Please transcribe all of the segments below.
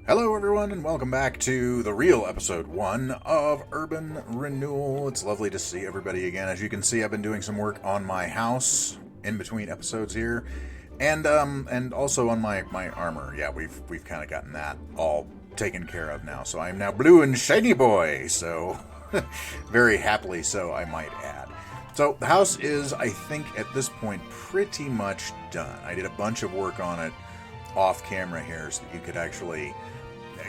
Hello everyone and welcome back to the real episode 1 of Urban Renewal. It's lovely to see everybody again. As you can see, I've been doing some work on my house in between episodes here. And also on my armor. Yeah, we've kind of gotten that all taken care of now. So I'm now blue and shiny boy. So very happily so, I might add. So the house is, I think, at this point pretty much done. I did a bunch of work on it off camera here so that you could actually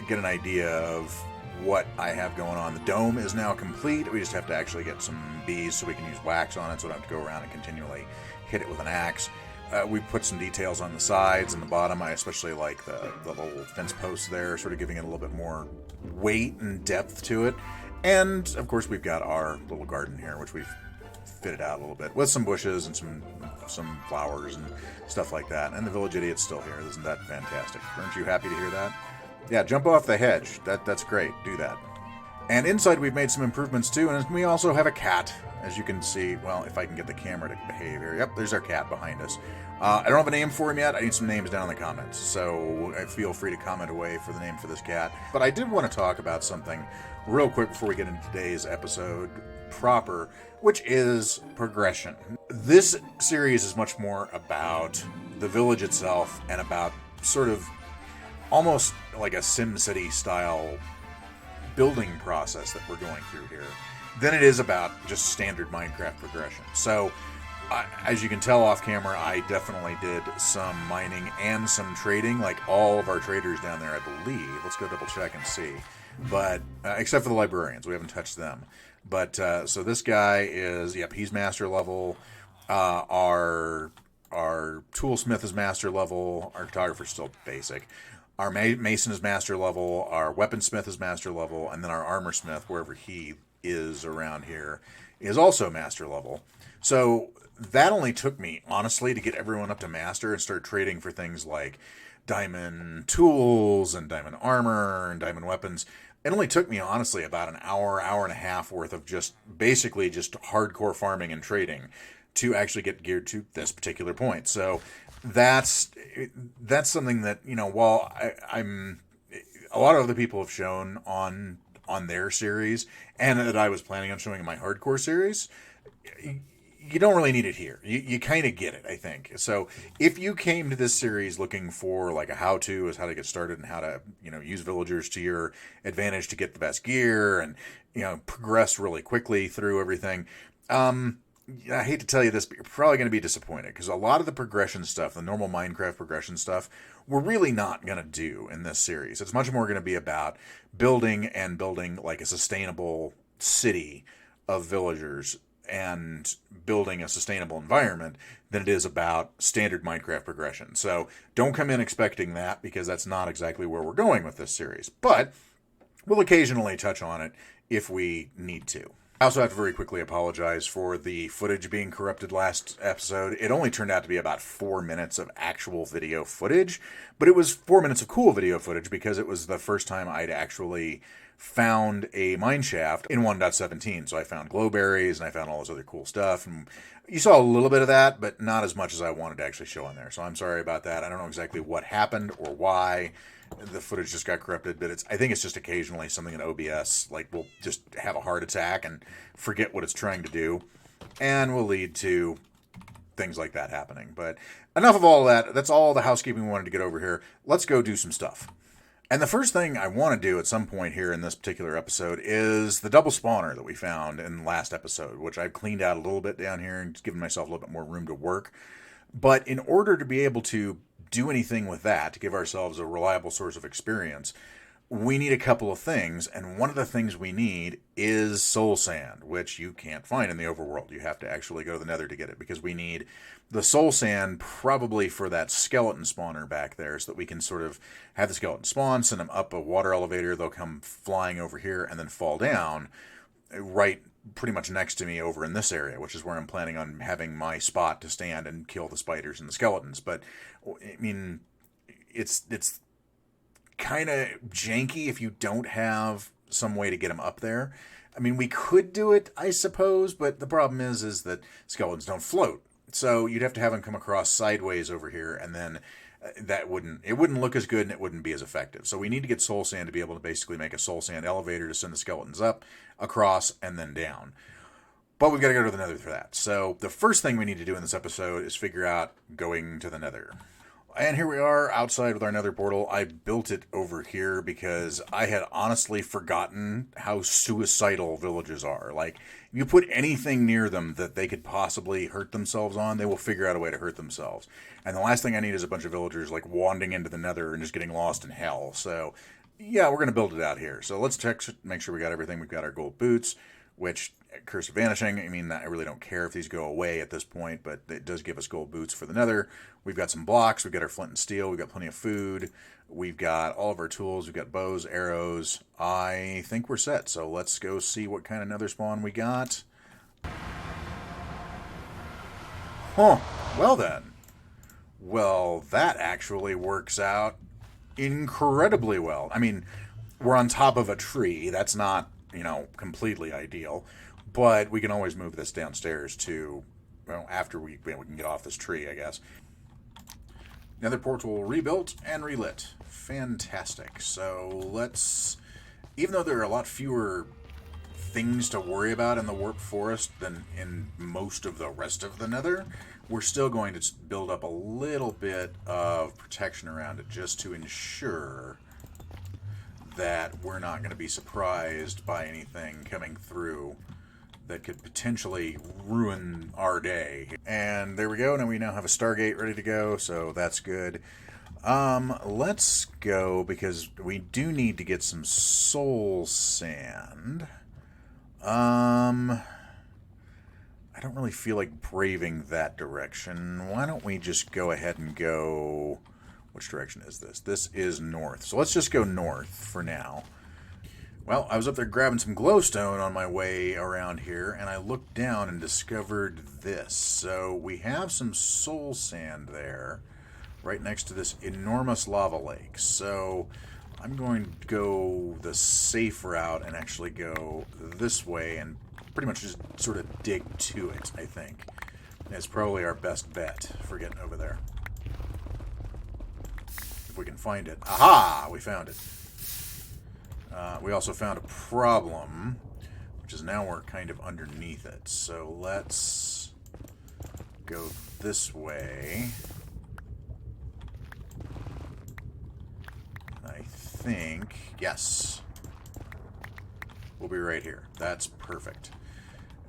get an idea of what I have going on. The dome is now complete. We just have to actually get some bees so we can use wax on it, so I don't have to go around and continually hit it with an axe. We put some details on the sides and the bottom. I especially like the little fence posts there, sort of giving it a little bit more weight and depth to it. And, of course, we've got our little garden here, which we've fitted out a little bit with some bushes and some flowers and stuff like that. And the village idiot's still here. Isn't that fantastic? Aren't you happy to hear that? Yeah, jump off the hedge. That's great. Do that. And inside we've made some improvements too, and we also have a cat, as you can see. Well, if I can get the camera to behave here. Yep, there's our cat behind us. I don't have a name for him yet. I need some names down in the comments, so feel free to comment away for the name for this cat. But I did want to talk about something real quick before we get into today's episode proper, which is progression. This series is much more about the village itself and about sort of almost like a SimCity style building process that we're going through here than it is about just standard Minecraft progression. So, as you can tell off camera, I definitely did some mining and some trading, like all of our traders down there, I believe. Let's go double check and see. But, except for the librarians, we haven't touched them. But, so this guy is, yep, he's master level. Our toolsmith is master level. Our cartographer's still basic. Our mason is master level, our weaponsmith is master level, and then our armorsmith, wherever he is around here, is also master level. So that only took me, honestly, to get everyone up to master and start trading for things like diamond tools and diamond armor and diamond weapons. It only took me, honestly, about an hour and a half worth of just basically just hardcore farming and trading to actually get geared to this particular point. So that's something that, you know, while I'm a lot of other people have shown on their series, and that I was planning on showing in my hardcore series, you don't really need it here. You kind of get it, I think. So if you came to this series looking for like a how-to, is how to get started and how to, you know, use villagers to your advantage to get the best gear and, you know, progress really quickly through everything, I hate to tell you this, but you're probably going to be disappointed, because a lot of the progression stuff, the normal Minecraft progression stuff, we're really not going to do in this series. It's much more going to be about building like a sustainable city of villagers and building a sustainable environment than it is about standard Minecraft progression. So don't come in expecting that, because that's not exactly where we're going with this series. But we'll occasionally touch on it if we need to. I also have to very quickly apologize for the footage being corrupted last episode. It only turned out to be about 4 minutes of actual video footage, but it was 4 minutes of cool video footage because it was the first time I'd actually found a mineshaft in 1.17. So I found glowberries and I found all this other cool stuff. And you saw a little bit of that, but not as much as I wanted to actually show on there. So I'm sorry about that. I don't know exactly what happened or why the footage just got corrupted, but I think it's just occasionally something in OBS, like, will just have a heart attack and forget what it's trying to do, and will lead to things like that happening. But enough of all that. That's all the housekeeping we wanted to get over here. Let's go do some stuff. And the first thing I want to do at some point here in this particular episode is the double spawner that we found in the last episode, which I've cleaned out a little bit down here and just given myself a little bit more room to work. But in order to be able to do anything with that, to give ourselves a reliable source of experience, we need a couple of things, and one of the things we need is soul sand, which you can't find in the overworld. You have to actually go to the nether to get it, because we need the soul sand probably for that skeleton spawner back there, so that we can sort of have the skeleton spawn, send them up a water elevator, they'll come flying over here and then fall down right pretty much next to me over in this area, which is where I'm planning on having my spot to stand and kill the spiders and the skeletons. But I mean, it's kind of janky if you don't have some way to get them up there. I mean, we could do it, I suppose, but the problem is that skeletons don't float. So you'd have to have them come across sideways over here, and then it wouldn't look as good, and it wouldn't be as effective. So we need to get soul sand to be able to basically make a soul sand elevator to send the skeletons up, across, and then down. But we've got to go to the nether for that. So the first thing we need to do in this episode is figure out going to the nether. And here we are outside with our nether portal. I built it over here because I had honestly forgotten how suicidal villages are. Like, if you put anything near them that they could possibly hurt themselves on, they will figure out a way to hurt themselves. And the last thing I need is a bunch of villagers, like, wanding into the nether and just getting lost in hell. So, yeah, we're going to build it out here. So let's check, make sure we got everything. We've got our gold boots, which, Curse of Vanishing, I mean, I really don't care if these go away at this point, but it does give us gold boots for the nether. We've got some blocks, we've got our flint and steel, we've got plenty of food, we've got all of our tools, we've got bows, arrows. I think we're set, so let's go see what kind of nether spawn we got. Huh, well then. Well, that actually works out incredibly well. I mean, we're on top of a tree, that's not, completely ideal. But we can always move this downstairs to, well, after we can get off this tree, I guess. Nether portal rebuilt and relit. Fantastic. So let's, even though there are a lot fewer things to worry about in the warp forest than in most of the rest of the nether, we're still going to build up a little bit of protection around it just to ensure that we're not going to be surprised by anything coming through that could potentially ruin our day. And there we go. Now we now have a Stargate ready to go, so that's good. Let's go, because we do need to get some soul sand. I don't really feel like braving that direction. Why don't we just go ahead and go... Which direction is this? This is north. So let's just go north for now. Well, I was up there grabbing some glowstone on my way around here, and I looked down and discovered this. So we have some soul sand there, right next to this enormous lava lake. So I'm going to go the safe route and actually go this way and pretty much just sort of dig to it, I think. It's probably our best bet for getting over there. If we can find it. Aha! We found it. We also found a problem, which is now we're kind of underneath it. So let's go this way. I think, yes. We'll be right here. That's perfect.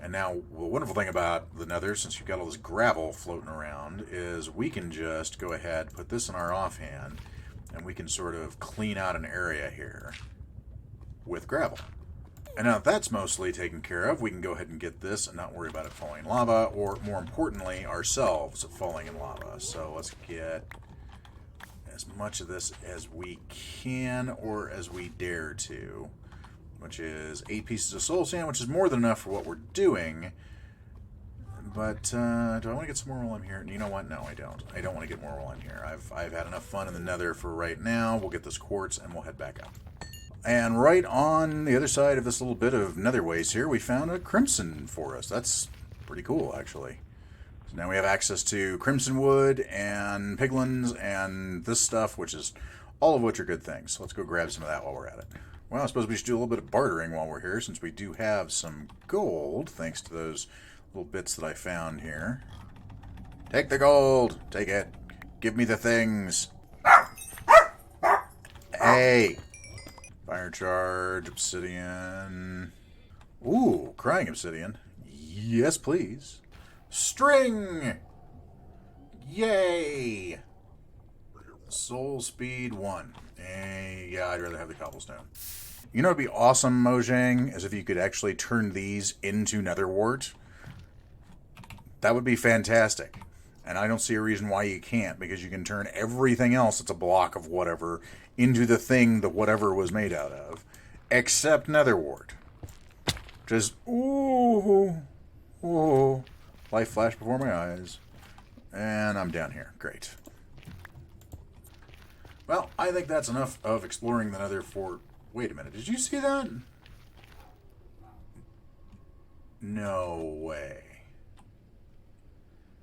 And now, the wonderful thing about the nether, since you've got all this gravel floating around, is we can just go ahead, put this in our offhand, and we can sort of clean out an area here with gravel. And now that that's mostly taken care of, we can go ahead and get this and not worry about it falling in lava, or more importantly, ourselves falling in lava. So let's get as much of this as we can, or as we dare to, which is 8 pieces of soul sand, which is more than enough for what we're doing. But do I want to get some more while I'm here? You know what? No, I don't. I don't want to get more while I'm here. I've had enough fun in the nether for right now. We'll get this quartz and we'll head back up. And right on the other side of this little bit of nether waste here, we found a crimson forest. That's pretty cool, actually. So now we have access to crimson wood and piglins and this stuff, which is all of which are good things. So let's go grab some of that while we're at it. Well, I suppose we should do a little bit of bartering while we're here, since we do have some gold, thanks to those little bits that I found here. Take the gold! Take it! Give me the things! Hey! Fire charge, obsidian. Ooh, crying obsidian. Yes, please. String! Yay! Soul speed 1. Yeah, I'd rather have the cobblestone. You know what would be awesome, Mojang, is if you could actually turn these into nether wart. That would be fantastic. And I don't see a reason why you can't, because you can turn everything else that's a block of whatever into the thing that whatever was made out of, except nether wart. Just, ooh, ooh. Life flashed before my eyes. And I'm down here. Great. Well, I think that's enough of exploring the nether for... Wait a minute, did you see that? No way.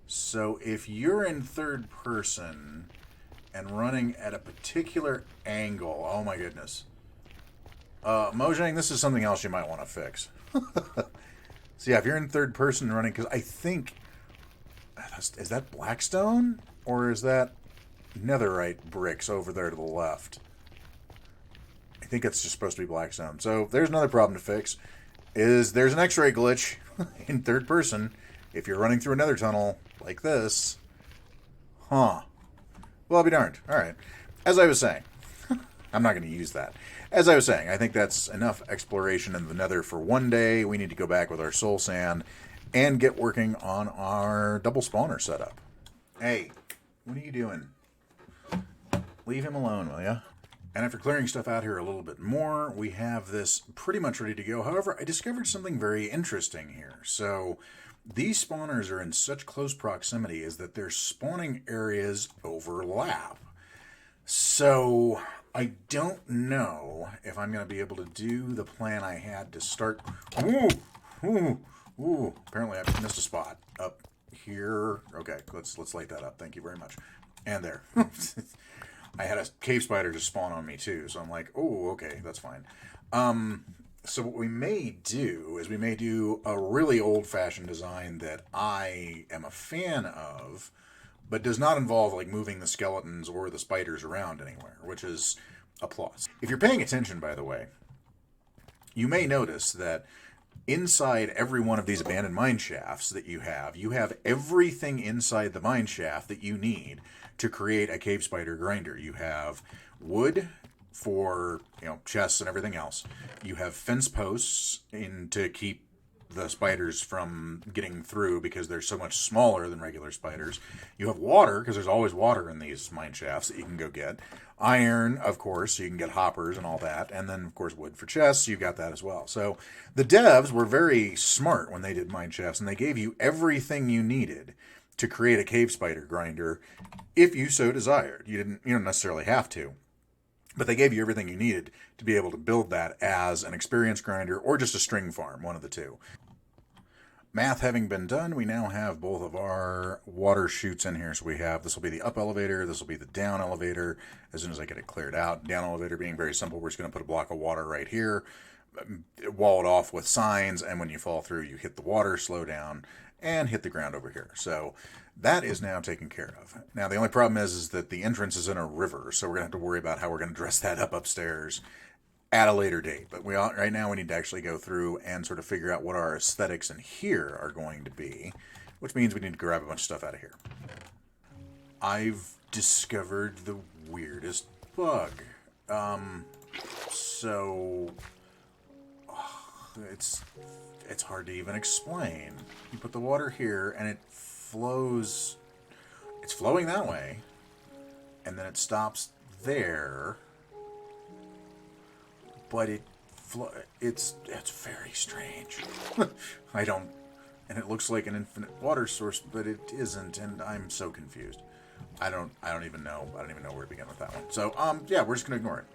So if you're in third person and running at a particular angle, oh my goodness. Mojang, this is something else you might want to fix. So yeah, if you're in third person running, because I think, is that Blackstone? Or is that netherite bricks over there to the left? I think it's just supposed to be Blackstone. So there's another problem to fix. Is there's an X-ray glitch in third person if you're running through another tunnel like this. Huh. Well, I'll be darned. All right. As I was saying, I'm not going to use that. As I was saying, I think that's enough exploration in the nether for one day. We need to go back with our soul sand and get working on our double spawner setup. Hey, what are you doing? Leave him alone, will ya? And after clearing stuff out here a little bit more, we have this pretty much ready to go. However, I discovered something very interesting here. So these spawners are in such close proximity is that their spawning areas overlap. So I don't know if I'm going to be able to do the plan I had to start. Ooh, ooh, ooh. Apparently I missed a spot up here. Okay, let's light that up. Thank you very much. And there. I had a cave spider just spawn on me too, so I'm like, oh, okay, that's fine. So what we may do is we may do a really old-fashioned design that I am a fan of, but does not involve like moving the skeletons or the spiders around anywhere, which is a plus. If you're paying attention, by the way, you may notice that inside every one of these abandoned mine shafts that you have everything inside the mine shaft that you need to create a cave spider grinder. You have wood for, chests and everything else. You have fence posts to keep the spiders from getting through because they're so much smaller than regular spiders. You have water, because there's always water in these mine shafts that you can go get. Iron, of course, so you can get hoppers and all that. And then, of course, wood for chests, you've got that as well. So the devs were very smart when they did mine shafts, and they gave you everything you needed to create a cave spider grinder if you so desired. You don't necessarily have to, but they gave you everything you needed to be able to build that as an experience grinder or just a string farm, one of the two. Math having been done, we now have both of our water chutes in here. So this will be the up elevator, this will be the down elevator, as soon as I get it cleared out. Down elevator being very simple, we're just going to put a block of water right here, wall it off with signs, and when you fall through, you hit the water, slow down, and hit the ground over here. So that is now taken care of. Now, the only problem is that the entrance is in a river, so we're going to have to worry about how we're going to dress that up upstairs at a later date. But right now we need to actually go through and sort of figure out what our aesthetics in here are going to be, which means we need to grab a bunch of stuff out of here. I've discovered the weirdest bug. It's hard to even explain. You put the water here and it flows. It's flowing that way, and then it stops there. But it's very strange. And it looks like an infinite water source, but it isn't, and I'm so confused. I don't even know where to begin with that one. So yeah, we're just gonna ignore it.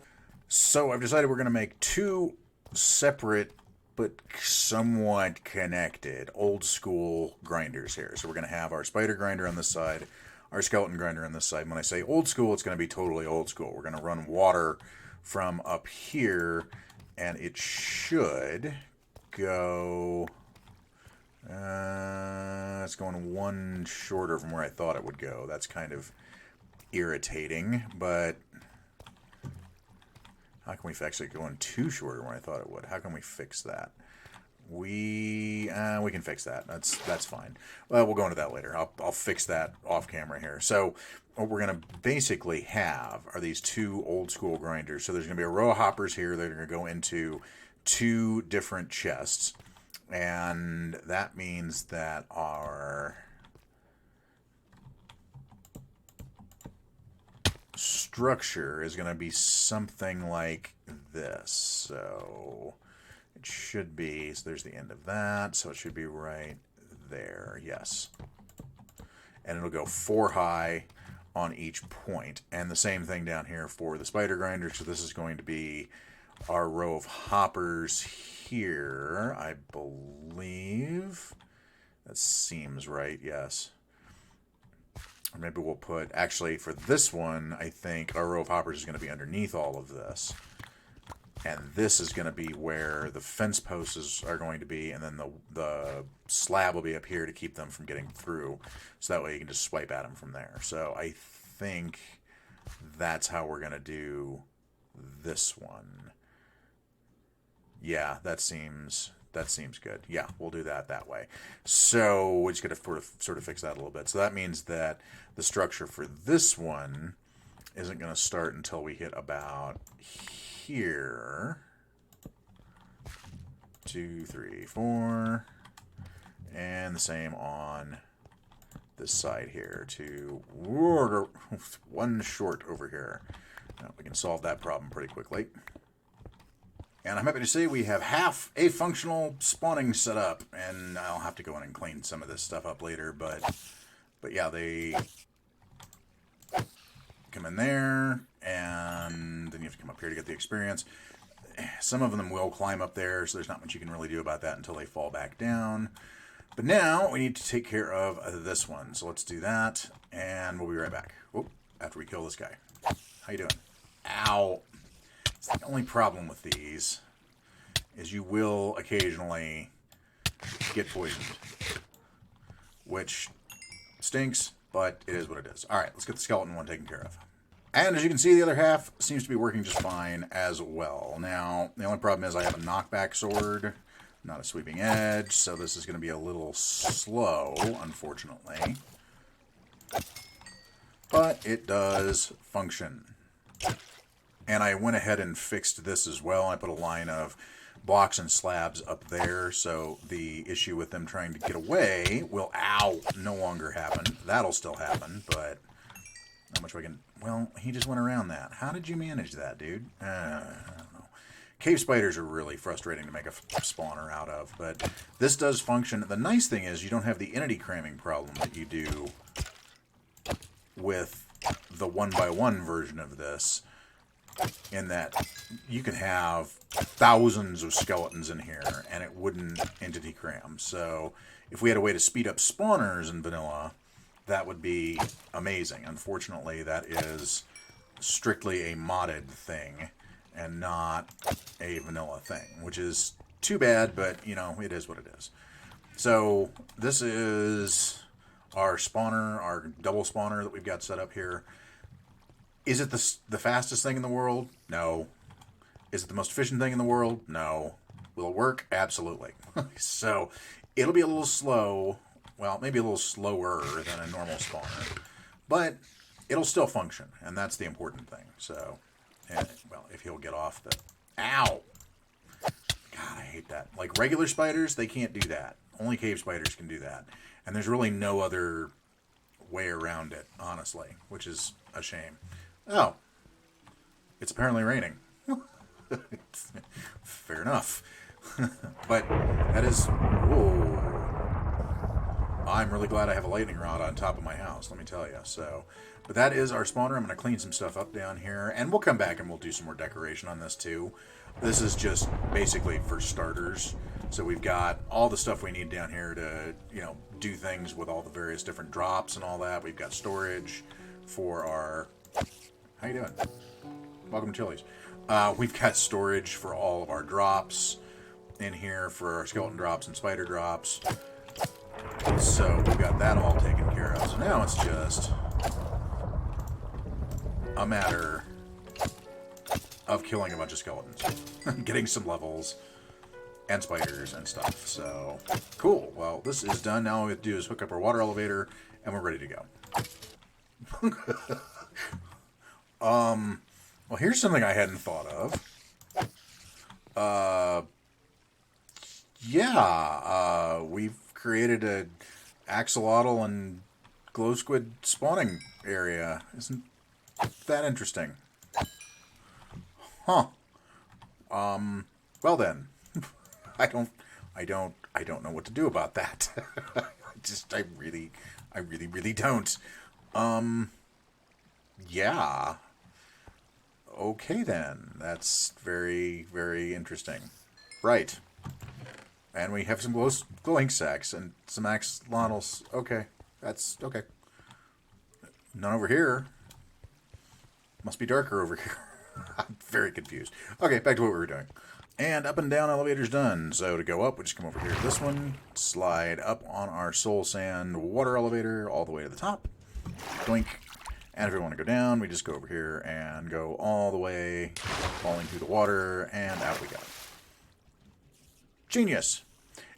So I've decided we're gonna make two separate but somewhat connected old school grinders here. So we're gonna have our spider grinder on this side, our skeleton grinder on this side. When I say old school, it's gonna be totally old school. We're gonna run water from up here, and it should go. It's going one shorter from where I thought it would go. That's kind of irritating, but how can we actually go in two shorter than I thought it would? How can we fix that? We can fix that. That's fine. Well, we'll go into that later. I'll fix that off camera here. So what we're going to basically have are these two old school grinders. So there's going to be a row of hoppers here that are going to go into two different chests. And that means that our structure is going to be something like this. So it should be, so there's the end of that. So it should be right there. Yes. And it'll go 4 high on each point. And the same thing down here for the spider grinder. So this is going to be our row of hoppers here, I believe. That seems right, yes. Or maybe we'll put, actually, for this one, I think our row of hoppers is going to be underneath all of this. And this is going to be where the fence posts are going to be, and then the slab will be up here to keep them from getting through. So that way you can just swipe at them from there. So I think that's how we're going to do this one. Yeah, that seems good. Yeah, we'll do that way. So we're just going to sort of fix that a little bit. So that means that the structure for this one isn't going to start until we hit about here. 2, 3, 4. And the same on this side here. One short over here. Now we can solve that problem pretty quickly. And I'm happy to say we have half a functional spawning set up. And I'll have to go in and clean some of this stuff up later. But yeah, they come in there. And then you have to come up here to get the experience. Some of them will climb up there. So there's not much you can really do about that until they fall back down. But now we need to take care of this one. So let's do that. And we'll be right back. Whoop, after we kill this guy. How you doing? Ow. The only problem with these is you will occasionally get poisoned, which stinks, but it is what it is. All right, let's get the skeleton one taken care of. And as you can see, the other half seems to be working just fine as well. Now, the only problem is I have a knockback sword, not a sweeping edge, so this is going to be a little slow, unfortunately. But it does function. And I went ahead and fixed this as well. I put a line of blocks and slabs up there, so the issue with them trying to get away will, no longer happen. That'll still happen, but not much we can... Well, he just went around that. How did you manage that, dude? I don't know. Cave spiders are really frustrating to make a spawner out of, but this does function. The nice thing is you don't have the entity cramming problem that you do with the 1x1 version of this, in that you can have thousands of skeletons in here and it wouldn't entity cram. So if we had a way to speed up spawners in vanilla, that would be amazing. Unfortunately, that is strictly a modded thing and not a vanilla thing, which is too bad, but, you know, it is what it is. So this is our spawner, our double spawner that we've got set up here. Is it the fastest thing in the world? No. Is it the most efficient thing in the world? No. Will it work? Absolutely. So it'll be a little slow. Well, maybe a little slower than a normal spawner. But it'll still function, and that's the important thing. So, well, if he'll get off the... Ow! God, I hate that. Like, regular spiders, they can't do that. Only cave spiders can do that. And there's really no other way around it, honestly, which is a shame. Oh, it's apparently raining. Fair enough. But that is... Whoa. I'm really glad I have a lightning rod on top of my house, let me tell you. So, but that is our spawner. I'm going to clean some stuff up down here, and we'll come back and we'll do some more decoration on this too. This is just basically for starters. So we've got all the stuff we need down here to, you know, do things with all the various different drops and all that. We've got storage for our... How you doing? Welcome to Chili's. We've got storage for all of our drops in here for our skeleton drops and spider drops. So we've got that all taken care of. So now it's just a matter of killing a bunch of skeletons, getting some levels, and spiders and stuff. So cool. Well, this is done. Now all we have to do is hook up our water elevator, and we're ready to go. Well, here's something I hadn't thought of. We've created a axolotl and glow squid spawning area. Isn't that interesting? Huh. Well then, I don't know what to do about that. I really don't. Yeah. Okay then. That's very, very interesting. Right. And we have some glowing sacks and some axolotls. Okay. That's okay. None over here. Must be darker over here. I'm very confused. Okay, back to what we were doing. And up and down elevator's done. So to go up, we just come over here to this one, slide up on our soul sand water elevator all the way to the top. Doink. And if we want to go down, we just go over here and go all the way, falling through the water, and out we go. Genius!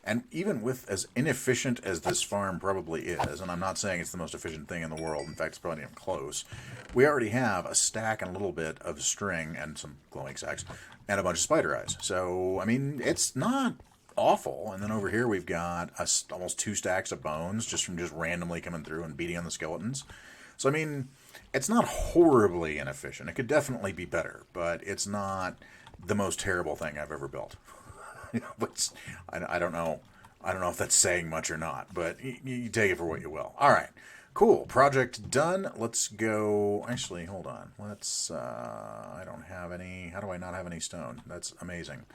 And even with as inefficient as this farm probably is, and I'm not saying it's the most efficient thing in the world, in fact it's probably not even close, we already have a stack and a little bit of string and some glowing sacks and a bunch of spider eyes. So, I mean, it's not awful. And then over here we've got almost 2 stacks of bones just from just randomly coming through and beating on the skeletons. So, I mean, it's not horribly inefficient. It could definitely be better, but it's not the most terrible thing I've ever built. I don't know. I don't know if that's saying much or not, but you take it for what you will. All right, cool. Project done. Let's go. Actually, hold on. Let's. I don't have any. How do I not have any stone? That's amazing.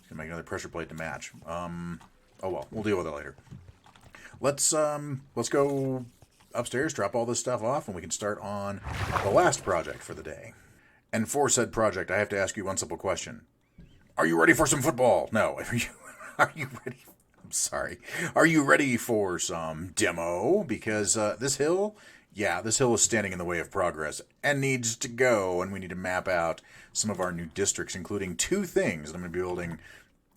Gonna make another pressure plate to match. Oh well, we'll deal with it later. Let's go upstairs, drop all this stuff off, and we can start on the last project for the day. And for said project, I have to ask you one simple question. Are you ready for some football? No. Are you ready? I'm sorry. Are you ready for some demo? Because this hill, this hill is standing in the way of progress and needs to go. And we need to map out some of our new districts, including 2 things that I'm going to be building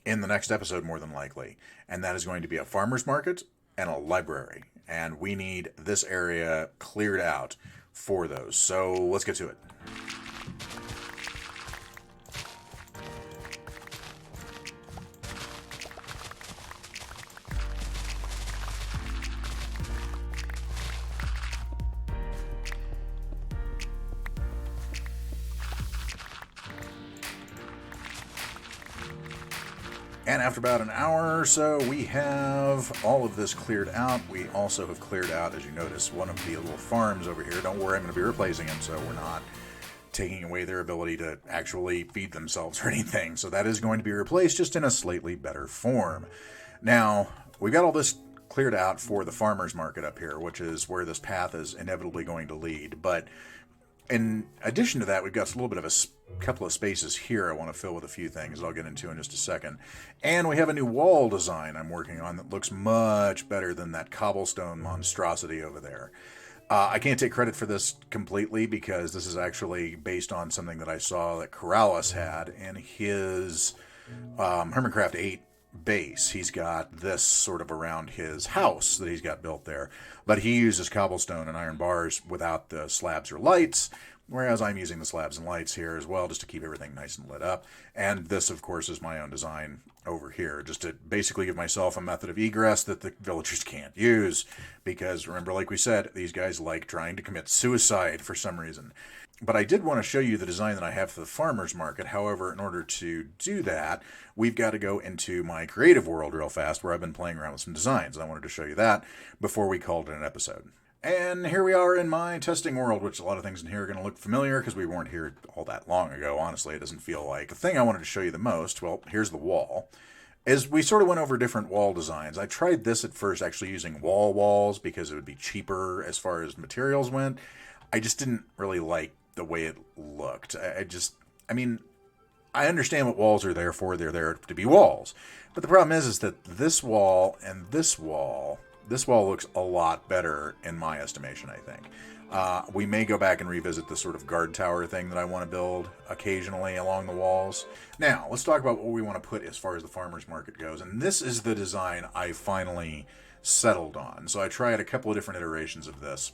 in the next episode, more than likely. And that is going to be a farmer's market and a library. And we need this area cleared out for those. So let's get to it. And after about an hour or so, we have all of this cleared out. We also have cleared out, as you notice, one of the little farms over here. Don't worry, I'm going to be replacing them, so we're not taking away their ability to actually feed themselves or anything. So that is going to be replaced, just in a slightly better form. Now, we've got all this cleared out for the farmer's market up here, which is where this path is inevitably going to lead. But in addition to that, we've got a little bit of a couple of spaces here I want to fill with a few things that I'll get into in just a second. And we have a new wall design I'm working on that looks much better than that cobblestone monstrosity over there. I can't take credit for this completely because this is actually based on something that I saw that Corrales had in his Hermitcraft 8 base. He's got this sort of around his house that he's got built there, but he uses cobblestone and iron bars without the slabs or lights, whereas I'm using the slabs and lights here as well just to keep everything nice and lit up. And this, of course, is my own design over here, just to basically give myself a method of egress that the villagers can't use, because remember, like we said, these guys like trying to commit suicide for some reason. But I did want to show you the design that I have for the farmer's market. However, in order to do that, we've got to go into my creative world real fast, where I've been playing around with some designs. And I wanted to show you that before we called it an episode. And here we are in my testing world, which a lot of things in here are going to look familiar because we weren't here all that long ago. Honestly, it doesn't feel like. The thing I wanted to show you the most, well, here's the wall. As we sort of went over different wall designs, I tried this at first actually using walls because it would be cheaper as far as materials went. I just didn't really like the way it looked. I mean, I understand what walls are there for. They're there to be walls. But the problem is that this wall and this wall looks a lot better in my estimation, I think. We may go back and revisit the sort of guard tower thing that I want to build occasionally along the walls. Now, let's talk about what we want to put as far as the farmer's market goes. And this is the design I finally settled on. So I tried a couple of different iterations of this.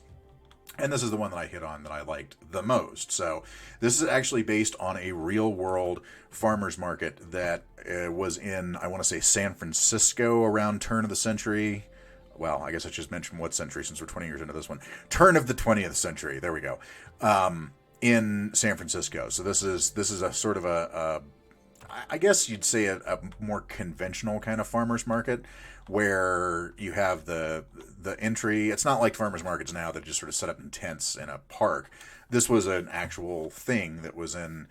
And this is the one that I hit on that I liked the most. So this is actually based on a real-world farmer's market that was in, I want to say, San Francisco around turn of the century. Well, I guess I just mentioned what century since we're 20 years into this one. Turn of the 20th century. There we go. In San Francisco. So this is a sort of I guess you'd say a more conventional kind of farmer's market, where you have the entry. It's not like farmers markets now that just sort of set up in tents in a park. This was an actual thing that was in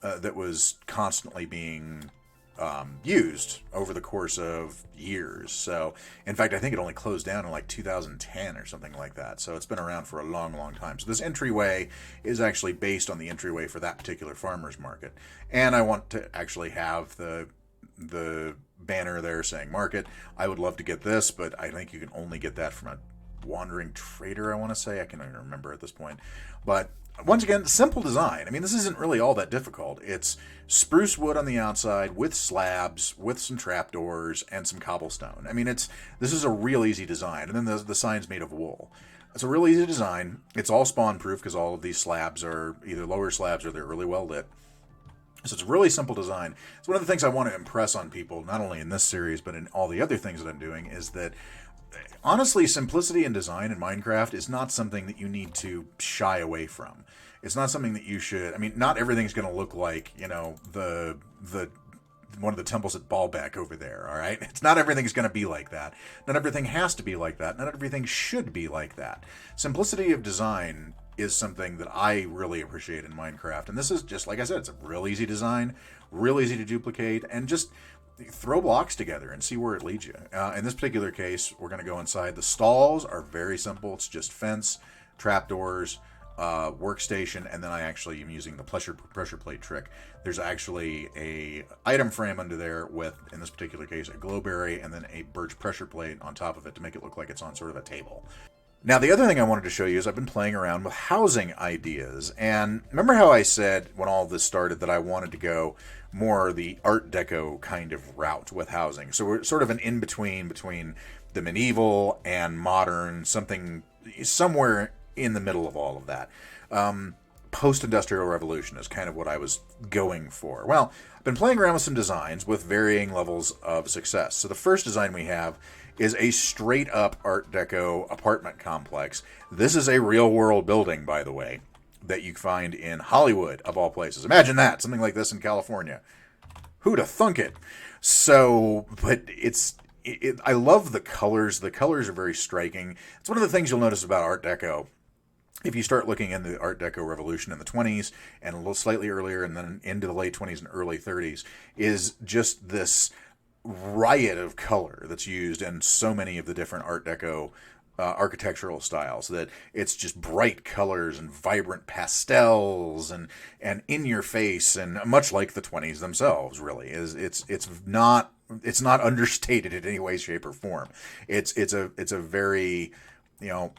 that was constantly being used over the course of years. So, in fact, I think it only closed down in like 2010 or something like that. So it's been around for a long, long time. So this entryway is actually based on the entryway for that particular farmer's market. And I want to actually have the banner there saying market. I would love to get this, but I think you can only get that from a wandering trader, I want to say. I can't even remember at this point. But once again, simple design. I mean, this isn't really all that difficult. It's spruce wood on the outside with slabs, with some trapdoors, and some cobblestone. I mean, this is a real easy design. And then the sign's made of wool. It's a real easy design. It's all spawn proof because all of these slabs are either lower slabs or they're really well lit. So it's a really simple design. It's one of the things I want to impress on people, not only in this series, but in all the other things that I'm doing, is that honestly, simplicity in design in Minecraft is not something that you need to shy away from. It's not something that you should. I mean, not everything's going to look like, you know, the one of the temples at Baalbek over there. All right, it's not everything's going to be like that. Not everything has to be like that. Not everything should be like that. Simplicity of design is something that I really appreciate in Minecraft, and this is just like I said. It's a real easy design, real easy to duplicate, and just throw blocks together and see where it leads you. In this particular case, we're going to go inside. The stalls are very simple. It's just fence, trapdoors, workstation, and then I actually am using the pressure plate trick. There's actually a item frame under there with, in this particular case, a glowberry and then a birch pressure plate on top of it to make it look like it's on sort of a table. Now, the other thing I wanted to show you is I've been playing around with housing ideas. And remember how I said when all this started that I wanted to go more the Art Deco kind of route with housing. So we're sort of an in-between between the medieval and modern, something somewhere in the middle of all of that. Post-Industrial Revolution is kind of what I was going for. Well, I've been playing around with some designs with varying levels of success. So the first design we have is a straight-up Art Deco apartment complex. This is a real-world building, by the way, that you find in Hollywood, of all places. Imagine that, something like this in California. Who'd have thunk it? So, but I love the colors. The colors are very striking. It's one of the things you'll notice about Art Deco. If you start looking into the Art Deco revolution in the 20s and a little slightly earlier and then into the late 20s and early 30s, is just this riot of color that's used in so many of the different Art Deco architectural styles, that it's just bright colors and vibrant pastels and in your face, and much like the 20s themselves, really it's not understated in any way, shape, or form. It's a very, you know,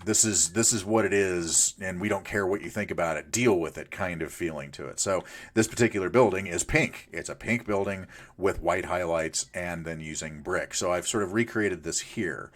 this is what it is, and we don't care what you think about it, deal with it kind of feeling to it. So this particular building is pink. It's a pink building with white highlights and then using brick. So I've sort of recreated this here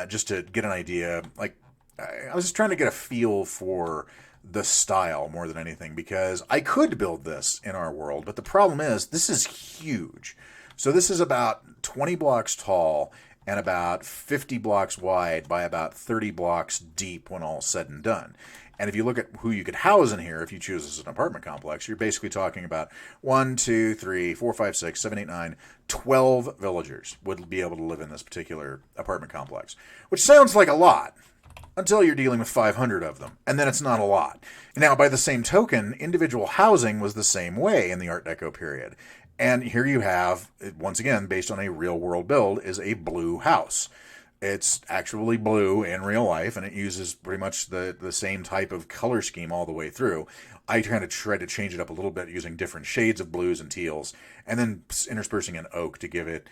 just to get an idea. Like, I was just trying to get a feel for the style more than anything, because I could build this in our world, but the problem is this is huge. So this is about 20 blocks tall and about 50 blocks wide by about 30 blocks deep when all's said and done. And if you look at who you could house in here, if you choose this as an apartment complex, you're basically talking about 1, 2, 3, 4, 5, 6, 7, 8, 9, 12 villagers would be able to live in this particular apartment complex, which sounds like a lot until you're dealing with 500 of them, and then it's not a lot. Now, by the same token, individual housing was the same way in the Art Deco period. And here you have, once again, based on a real-world build, is a blue house. It's actually blue in real life, and it uses pretty much the same type of color scheme all the way through. I kind of tried to change it up a little bit using different shades of blues and teals, and then interspersing an oak to give it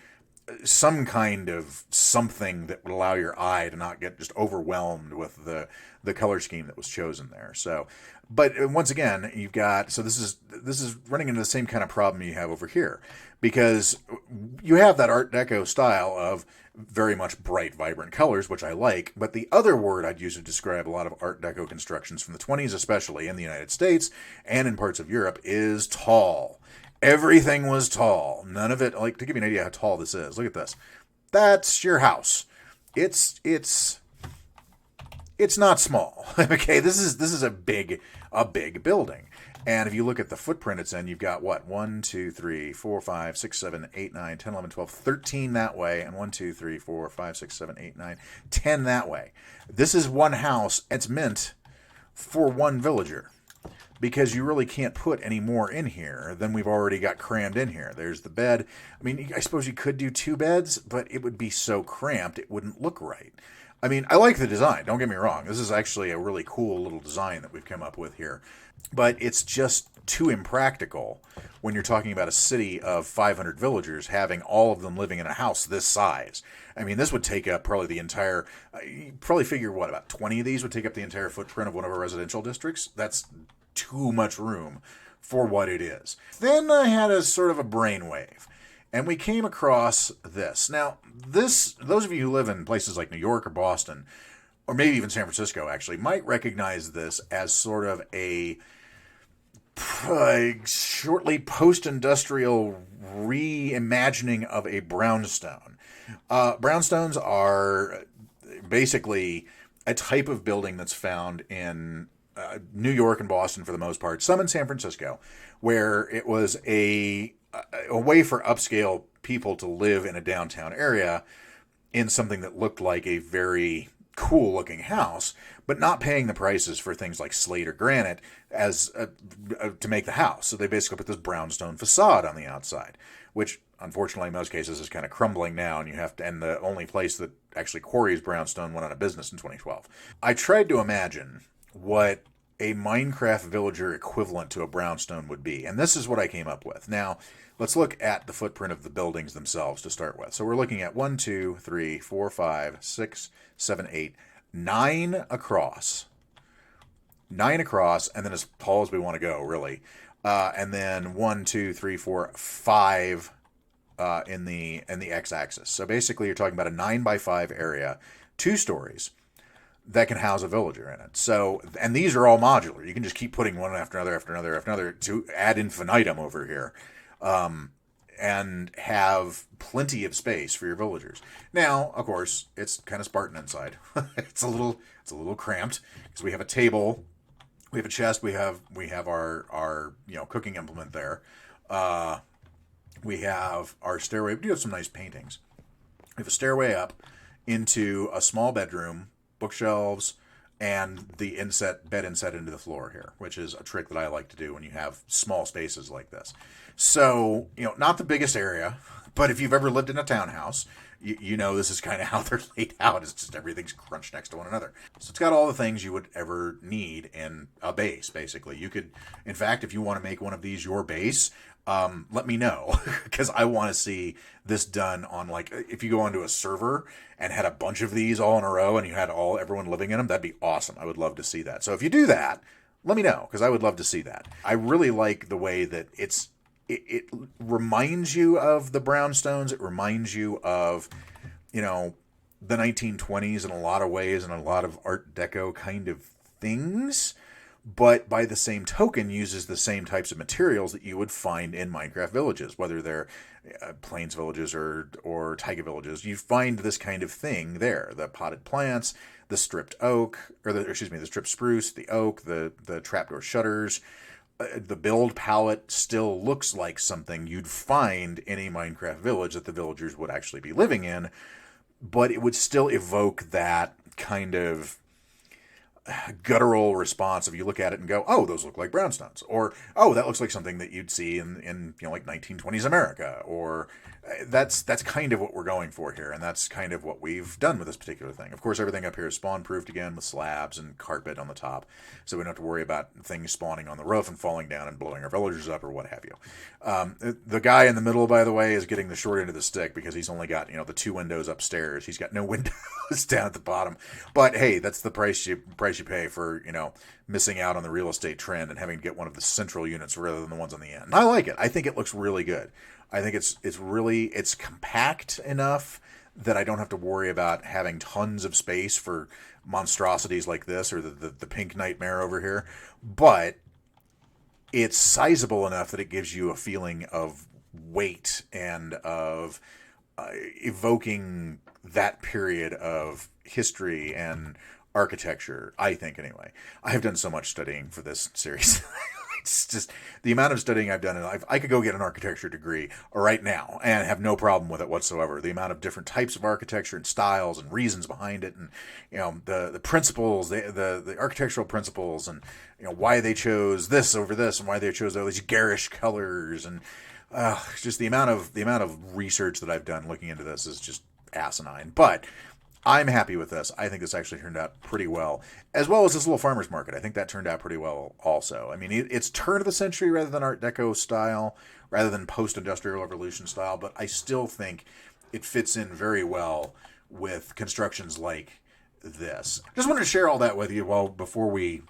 some kind of something that would allow your eye to not get just overwhelmed with the color scheme that was chosen there. So, but once again, you've got, so this is running into the same kind of problem you have over here, because you have that Art Deco style of very much bright, vibrant colors, which I like, but the other word I'd use to describe a lot of Art Deco constructions from the 20s, especially in the United States and in parts of Europe, is tall. Everything was tall. None of it, like, to give you an idea how tall this is, look at this. That's your house. It's not small. Okay, this is a big building. And if you look at the footprint it's in, you've got what? 1, 2, 3, 4, 5, 6, 7, 8, 9, 10, 11, 12, 13 that way, and 1, 2, 3, 4, 5, 6, 7, 8, 9, 10 that way. This is one house. It's meant for one villager. because you really can't put any more in here than we've already got crammed in here. There's the bed. I mean, I suppose you could do 2 beds, but it would be so cramped it wouldn't look right. I mean, I like the design, don't get me wrong. This is actually a really cool little design that we've come up with here. But it's just too impractical when you're talking about a city of 500 villagers having all of them living in a house this size. I mean, this would take up probably the entire, you probably figure, what, about 20 of these would take up the entire footprint of one of our residential districts? That's too much room for what it is. Then I had a sort of a brainwave, and we came across this. Now, those of you who live in places like New York or Boston, or maybe even San Francisco, actually, might recognize this as sort of a shortly post-industrial reimagining of a brownstone. Brownstones are basically a type of building that's found in New York and Boston for the most part, some in San Francisco, where it was a way for upscale people to live in a downtown area in something that looked like a very cool looking house, but not paying the prices for things like slate or granite as to make the house. So they basically put this brownstone facade on the outside, which unfortunately in most cases is kind of crumbling now, and and the only place that actually quarries brownstone went out of business in 2012. I tried to imagine what a Minecraft villager equivalent to a brownstone would be, and this is what I came up with. Now, let's look at the footprint of the buildings themselves to start with. So we're looking at 1, 2, 3, 4, 5, 6, 7, 8, 9 across. 9 across, and then as tall as we want to go, really. And then 1, 2, 3, 4, 5 in the x-axis. So basically you're talking about a 9 by 5 area, 2 stories, that can house a villager in it. So, and these are all modular. You can just keep putting one after another, after another, after another to ad infinitum over here. And have plenty of space for your villagers. Now, of course, it's kind of Spartan inside. It's a little cramped because we have a table, we have a chest, we have our cooking implement there. We have our stairway. We do have some nice paintings. We have a stairway up into a small bedroom, bookshelves, and the bed inset into the floor here, which is a trick that I like to do when you have small spaces like this. So, not the biggest area, but if you've ever lived in a townhouse, you know this is kind of how they're laid out. It's just everything's crunched next to one another. So it's got all the things you would ever need in a base, basically. You could, in fact, if you want to make one of these your base, let me know, because I want to see this done on, like, if you go onto a server and had a bunch of these all in a row and you had everyone living in them, that'd be awesome. I would love to see that. So if you do that, let me know, because I would love to see that. I really like the way that it reminds you of the brownstones. It reminds you of, the 1920s in a lot of ways, and a lot of Art Deco kind of things, but by the same token uses the same types of materials that you would find in Minecraft villages, whether they're plains villages or taiga villages. You find this kind of thing there: the potted plants, the stripped oak, the stripped spruce, the oak, the trapdoor shutters. The build palette still looks like something you'd find in a Minecraft village that the villagers would actually be living in, but it would still evoke that kind of guttural response if you look at it and go, oh, those look like brownstones, or oh, that looks like something that you'd see in like 1920s America, or that's kind of what we're going for here, and that's kind of what we've done with this particular thing. Of course, everything up here is spawn proofed again with slabs and carpet on the top, so we don't have to worry about things spawning on the roof and falling down and blowing our villagers up or what have you. The guy in the middle, by the way, is getting the short end of the stick because he's only got the 2 windows upstairs. He's got no windows down at the bottom. But hey, that's the price you pay for missing out on the real estate trend and having to get one of the central units rather than the ones on the end. And I like it. I think it looks really good. I think it's compact enough that I don't have to worry about having tons of space for monstrosities like this or the pink nightmare over here. But it's sizable enough that it gives you a feeling of weight and of evoking that period of history and architecture, I think, anyway. I have done so much studying for this series. It's just the amount of studying I've done in life. I could go get an architecture degree right now and have no problem with it whatsoever. The amount of different types of architecture and styles and reasons behind it, and the principles, the architectural principles, and why they chose this over this, and why they chose all these garish colors, and just the amount of research that I've done looking into this is just asinine. But I'm happy with this. I think this actually turned out pretty well as this little farmer's market. I think that turned out pretty well also. I mean, it's turn of the century rather than Art Deco style, rather than post-industrial revolution style, but I still think it fits in very well with constructions like this. Just wanted to share all that with you before we,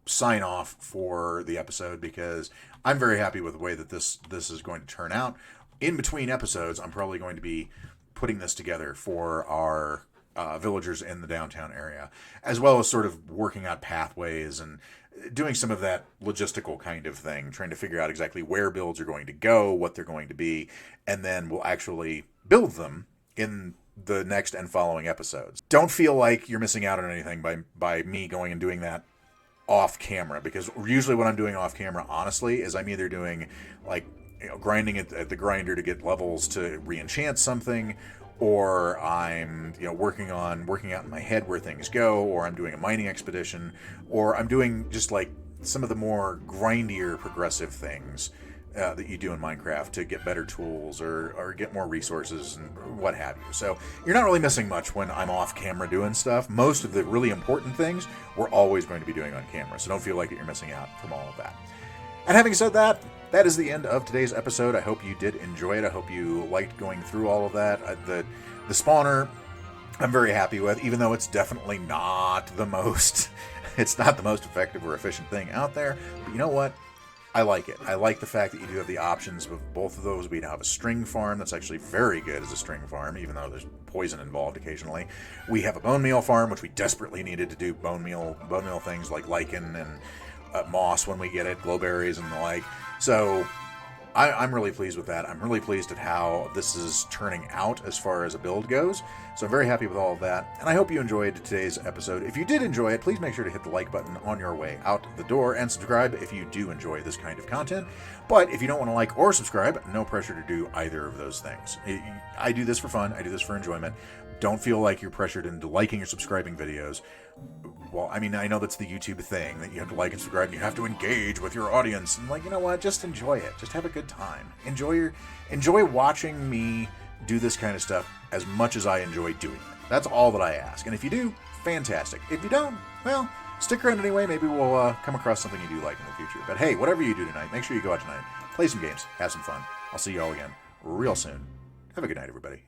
sign off for the episode, because I'm very happy with the way that this is going to turn out. In between episodes, I'm probably going to be putting this together for our villagers in the downtown area, as well as sort of working out pathways and doing some of that logistical kind of thing, trying to figure out exactly where builds are going to go, what they're going to be, and then we'll actually build them in the next and following episodes. Don't feel like you're missing out on anything by me going and doing that off camera, because usually what I'm doing off camera, honestly, is I'm either doing like grinding at the grinder to get levels to re-enchant something, or I'm working out in my head where things go, or I'm doing a mining expedition, or I'm doing just like some of the more grindier progressive things that you do in Minecraft to get better tools or get more resources and what have you. So you're not really missing much when I'm off camera doing stuff. Most of the really important things we're always going to be doing on camera, so don't feel like you're missing out from all of that. And having said that, that is the end of today's episode. I hope you did enjoy it. I hope you liked going through all of that. The spawner, I'm very happy with, even though it's definitely not the most effective or efficient thing out there. But you know what? I like it. I like the fact that you do have the options with both of those. We now have a string farm that's actually very good as a string farm, even though there's poison involved occasionally. We have a bone meal farm, which we desperately needed to do bone meal things like lichen and moss when we get it, glowberries and the like. So I'm really pleased with that. I'm really pleased at how this is turning out as far as a build goes. So I'm very happy with all of that. And I hope you enjoyed today's episode. If you did enjoy it, please make sure to hit the like button on your way out the door and subscribe if you do enjoy this kind of content. But if you don't want to like or subscribe, no pressure to do either of those things. I do this for fun. I do this for enjoyment. Don't feel like you're pressured into liking or subscribing videos. Well, I mean, I know that's the YouTube thing, that you have to like and subscribe and you have to engage with your audience. And you know what? Just enjoy it. Just have a good time. Enjoy watching me do this kind of stuff as much as I enjoy doing it. That's all that I ask. And if you do, fantastic. If you don't, well, stick around anyway. Maybe we'll come across something you do like in the future. But hey, whatever you do tonight, make sure you go out tonight, play some games, have some fun. I'll see you all again real soon. Have a good night, everybody.